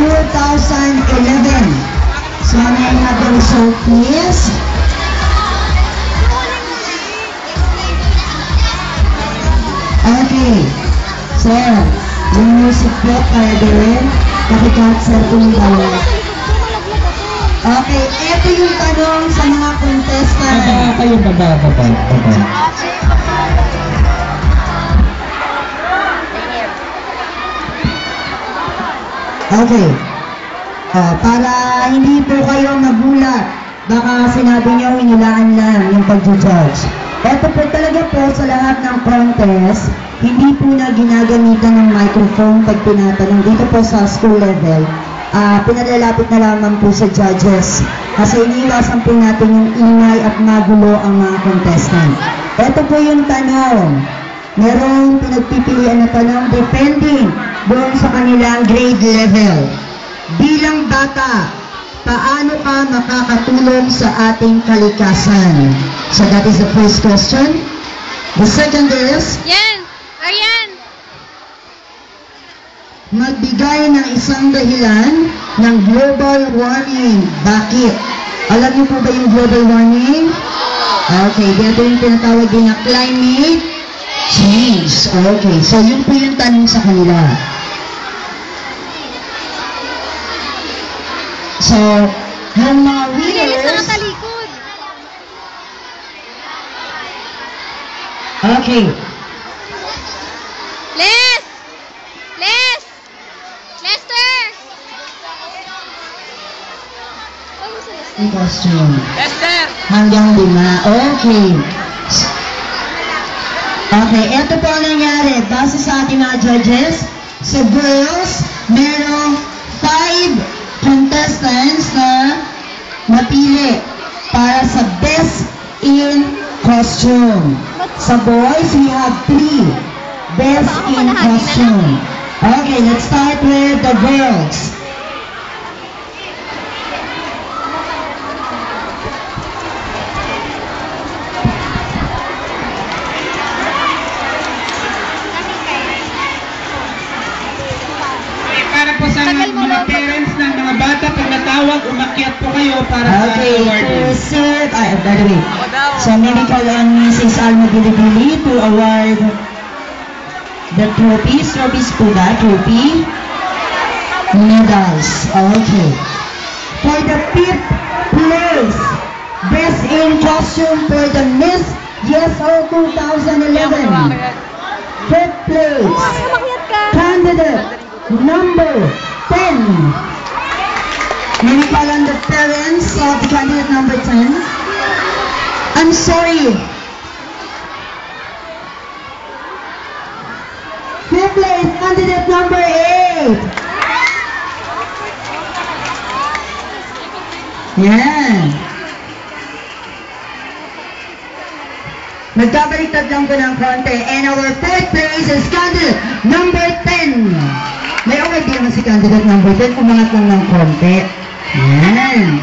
2011. So, may I have the result, please? Okay. Sir, yung music po para din. Pakikat, sir, kung dalawa. Okay, eto yung tanong sa mga contestant. Kayo baba. Okay. Para hindi po kayo magulat, baka sinabi niyo hinilaan lang yung pag-judge. Ito po talaga po sa lahat ng contest, hindi po na ginagamitan ng microphone pag tinatanong dito po sa school level. Pinalalapit na lamang po sa judges kasi iniiwasan po natin yung ingay at magulo ang mga contestant. Ito po yung tanong. Merong pinagpipilian na tanong depending doon sa kanilang grade level. Bilang bata, paano ka makakatulong sa ating kalikasan? So that is the first question. The second is, Arian! magbigay ng isang dahilan ng global warming. Bakit? Alam niyo po ba yung global warming? Okay, dito yung tinatawag din na climate change. Okay, so yun po yung tanong sa kanila. So, yung mga winners... Okay. Lester! Question. Lester! Hanggang 5. Okay. Okay, ito po ang nangyari. Base sa ating mga judges, sa girls, merong 5 contestants na napili para sa best in costume. Sa boys, we have 3 best in costume. Okay, let's start with the girls. Para po sa mga parents ng mga bata, pag natawag, umakyat po kayo para sa award. To serve, by the way, so maybe call on Mrs. Alma Bilibili to award the trophies. Trophies po ba? Trophy? Medals. Okay. For the 5th place, best in costume for the Miss YesO 2011. 5th place, candidate number 10. May we call on the parents of the candidate number 10? I'm sorry. 5th place, candidate number 8. Yan. Nagkabaliktad lang po ng konti. And our 4th place is candidate number 10. May award din naman si candidate number 10. Umangat lang ng konti. Yan.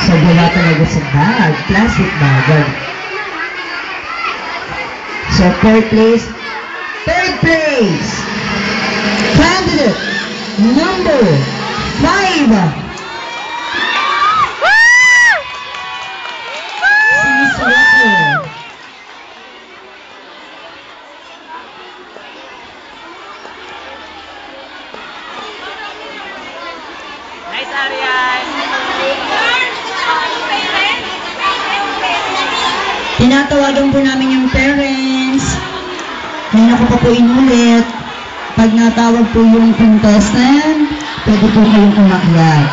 So, wala talaga sa bag. Plastic bag. So, 4th place. 3rd place. Candidate number 5. Nice, Arian! Tinatawagan po namin yung parents. Ngayon ako pa po inulit. Pag natawag po yung contestant, pwede po kayong umakyat.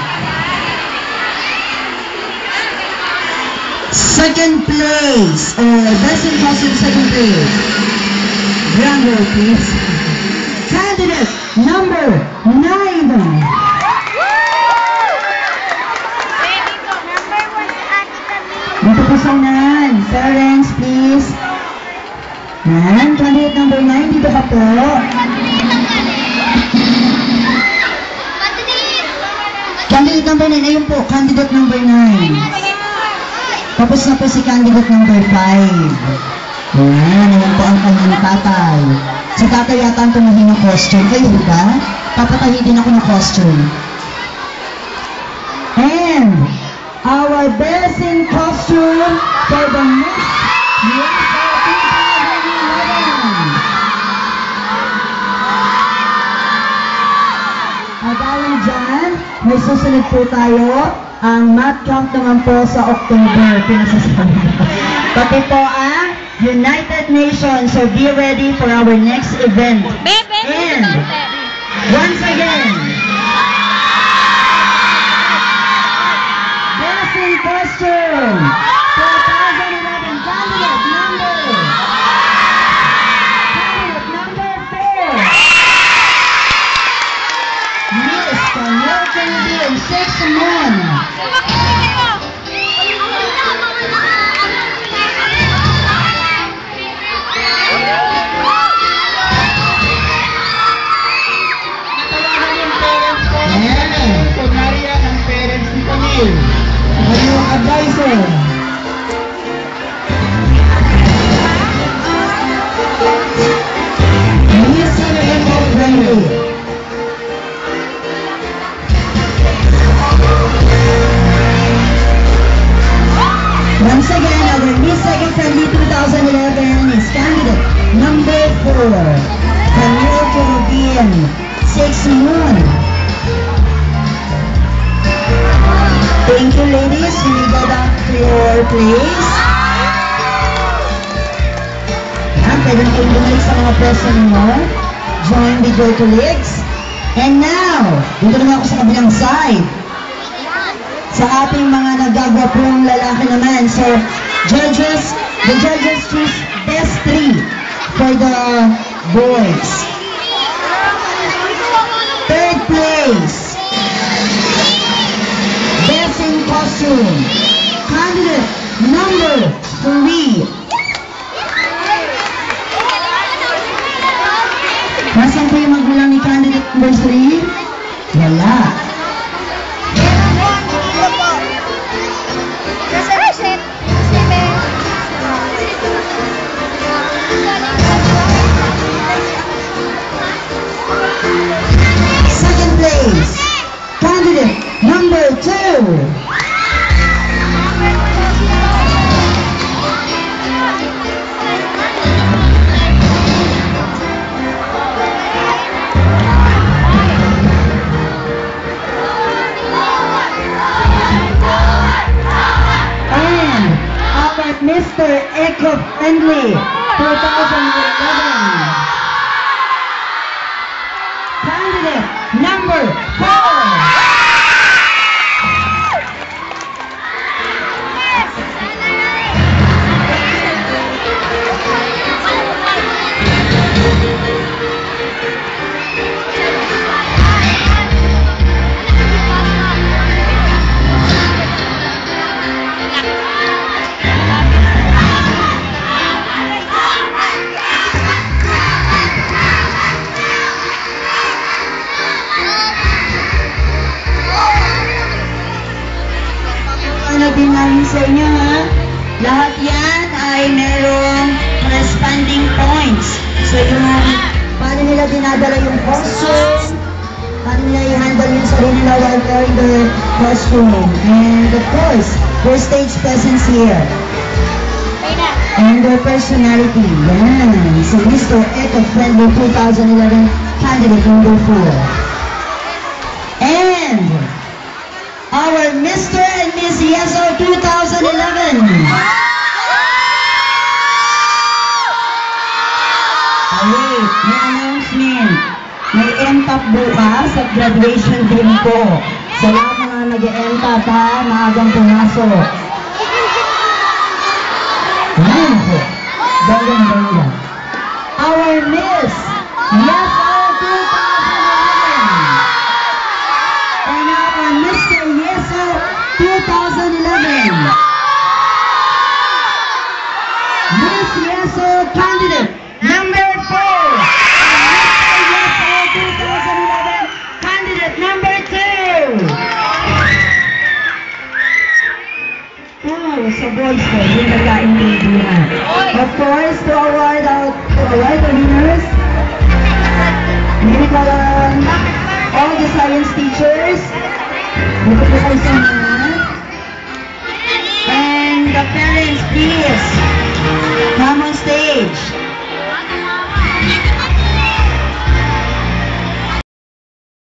Second place, or best in costume, second place. Grand roll, please. Candidate number 9. Dito po sa unahan. Parents, please. Yan, candidate number 9, dito ka po. Candidate number 9, ayun po, candidate number 9. Tapos na po si candidate number 5. Yan, ayun po ang kanyang tatay. Si Tata yata ang tumahin ng costume. Kayo ba? Papatahi din ako ng costume. And our best in costume for the Miss USA 2011. At dahil dyan, may susunod po tayo. Ang mat camp naman po sa October. Pinasasabi ko. Pati po ang United Nations. So be ready for our next event. And once again, best in costume 2011 candidate number 4, Miss Camille Kennedy and 6 Moon. Kunwari yan ang parents ni Camille. Ano yung advisor? Miss Eco Friendly. Once again, our Miss Eco Friendly 2011 is candidate number 4, Camille Caribbean, 6 Moon. Thank you, ladies. We go back to your place. Yan, pwede na kayo bumalik sa mga pwesto ninyo. Join with your colleagues. And now, dito naman ako sa kabilang side. Sa ating mga nagagwapong lalaki naman. So, judges, the judges choose best 3 for the boys. Third place. Best in costume, candidate number 3. Nasaan po yung magulang ni candidate number 3? Wala. Second place, candidate number 2. And our Mr. Eco-Friendly 2011. Candidate number 4. Ano din namin sa inyo, ha? Lahat yan ay merong corresponding points. So yung paano nila dinadala yung costume, paano nila i-handle yung sarili nila while wearing their costume. And of course, their stage presence here. And their personality. Yan. So Mr. Eco-Friendly 2011 candidate number 4. And our Mr. and Miss Yeso 2011. Wait, may announcement. May MTAP bukas at graduation din po. Sa lahat ng mga nag-MTAP ha, maagang pumasok. Ayan po. Bonggang-bongga. Our Miss Yeso 2011. And our Mr. Yeso 2011. Miss Yeso candidate number 4. Mr. Yeso 2011 candidate number 2. Oh, so boys po, yung nagkaintindihan. Of course, to award the winners, science teachers. Dito po kayo sa mga. And the parents, please.